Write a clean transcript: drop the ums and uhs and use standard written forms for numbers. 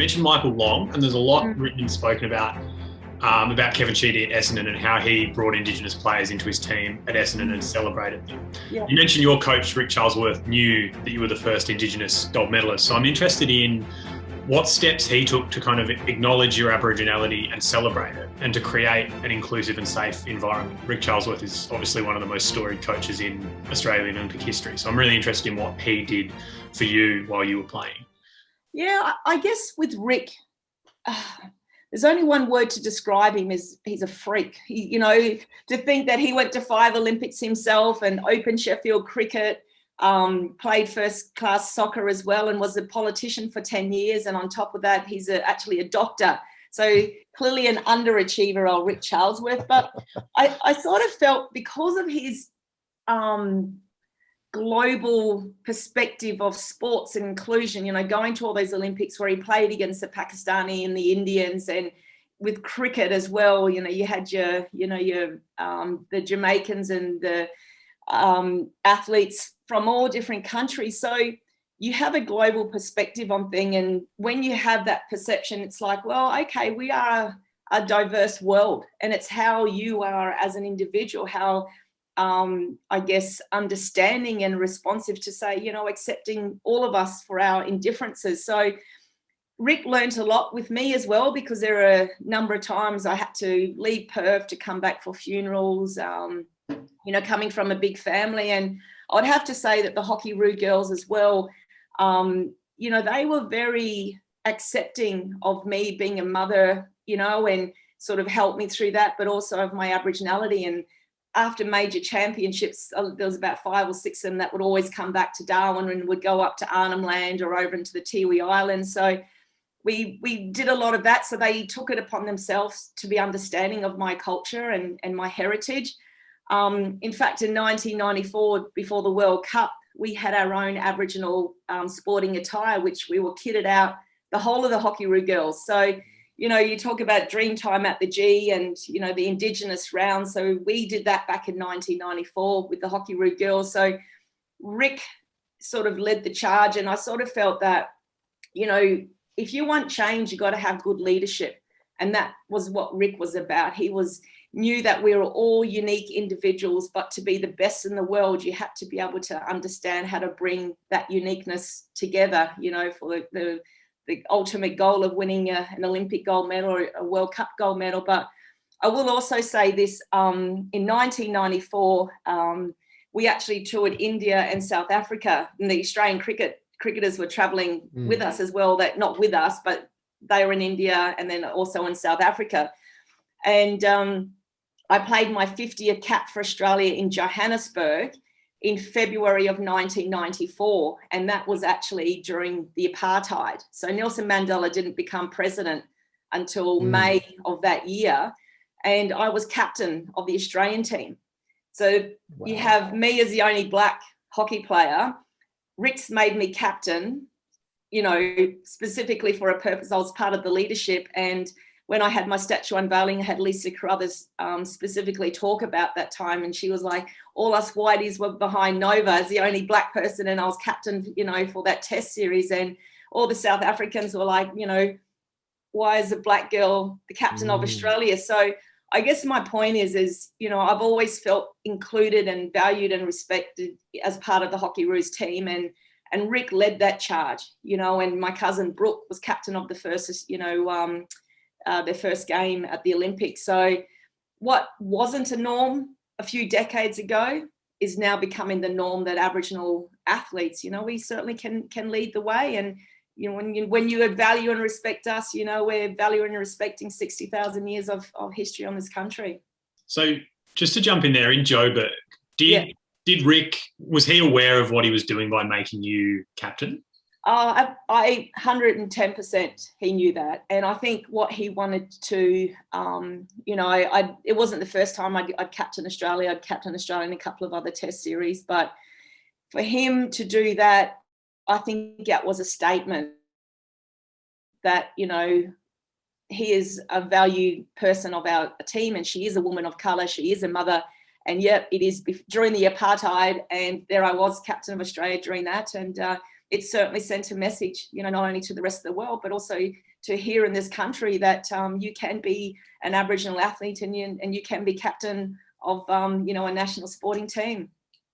mentioned Michael Long, and there's a lot written and spoken about Kevin Sheedy at Essendon and how he brought Indigenous players into his team at Essendon and celebrated them. Yeah. You mentioned your coach, Rick Charlesworth, knew that you were the first Indigenous gold medalist. So I'm interested in what steps he took to kind of acknowledge your Aboriginality and celebrate it and to create an inclusive and safe environment. Rick Charlesworth is obviously one of the most storied coaches in Australian Olympic history. So I'm really interested in what he did for you while you were playing. Yeah, I guess with Rick, there's only one word to describe him: is he's a freak. To think that he went to 5 Olympics himself and opened Sheffield cricket, played first class soccer as well, and was a politician for 10 years. And on top of that, he's actually a doctor. So clearly an underachiever, old Rick Charlesworth. But I sort of felt, because of his global perspective of sports and inclusion, going to all those Olympics where he played against the Pakistani and the Indians, and with cricket as well, you had your the Jamaicans and the athletes from all different countries. So you have a global perspective on things, and when you have that perception, it's like, well, okay, we are a diverse world, and it's how you are as an individual, how I guess understanding and responsive to say, accepting all of us for our indifferences. So Rick learned a lot with me as well, because there are a number of times I had to leave Perth to come back for funerals, coming from a big family. And I'd have to say that the Hockey-Roo girls as well, they were very accepting of me being a mother, and sort of helped me through that, but also of my Aboriginality. And after major championships, there was about 5 or 6 of them that would always come back to Darwin and would go up to Arnhem Land or over into the Tiwi Islands. So we did a lot of that. So they took it upon themselves to be understanding of my culture and my heritage. In fact, in 1994, before the World Cup, we had our own Aboriginal sporting attire, which we were kitted out, the whole of the Hockey-Roo girls. So, you talk about dream time at the G and, the Indigenous round. So we did that back in 1994 with the Hockey-Roo girls. So Rick sort of led the charge, and I sort of felt that, if you want change, you got to have good leadership. And that was what Rick was about. He knew that we were all unique individuals, but to be the best in the world, you had to be able to understand how to bring that uniqueness together, for the ultimate goal of winning an Olympic gold medal or a World Cup gold medal. But I will also say this, in 1994, we actually toured India and South Africa, and the Australian cricketers were travelling with us as well, not with us, but they were in India and then also in South Africa. And I played my 50th cap for Australia in Johannesburg in February of 1994, and that was actually during the apartheid. So Nelson Mandela didn't become president until May of that year, and I was captain of the Australian team. So you have me as the only black hockey player. Rick's made me captain, specifically for a purpose. I was part of the leadership, and when I had my statue unveiling, I had Lisa Carruthers specifically talk about that time. And she was like, all us whiteys were behind Nova as the only black person. And I was captain, for that test series. And all the South Africans were like, why is a black girl the captain of Australia? So I guess my point is, I've always felt included and valued and respected as part of the Hockey-Roos team. And Rick led that charge, and my cousin Brooke was captain of the first, their first game at the Olympics. So what wasn't a norm a few decades ago is now becoming the norm, that Aboriginal athletes, we certainly can lead the way. And, when you value and respect us, we're valuing and respecting 60,000 years of history on this country. So just to jump in there, in Joburg, did Rick, was he aware of what he was doing by making you captain? I 110% he knew that. And I think what he wanted to, it wasn't the first time I'd captain Australia. I'd captain Australia in a couple of other test series. But for him to do that, I think that was a statement that, he is a valued person of our team, and she is a woman of colour. She is a mother. And yet it is during the apartheid, and there I was, captain of Australia during that. And it certainly sent a message, you know, not only to the rest of the world, but also to here in this country that you can be an Aboriginal athlete and you can be captain of, you know, a national sporting team.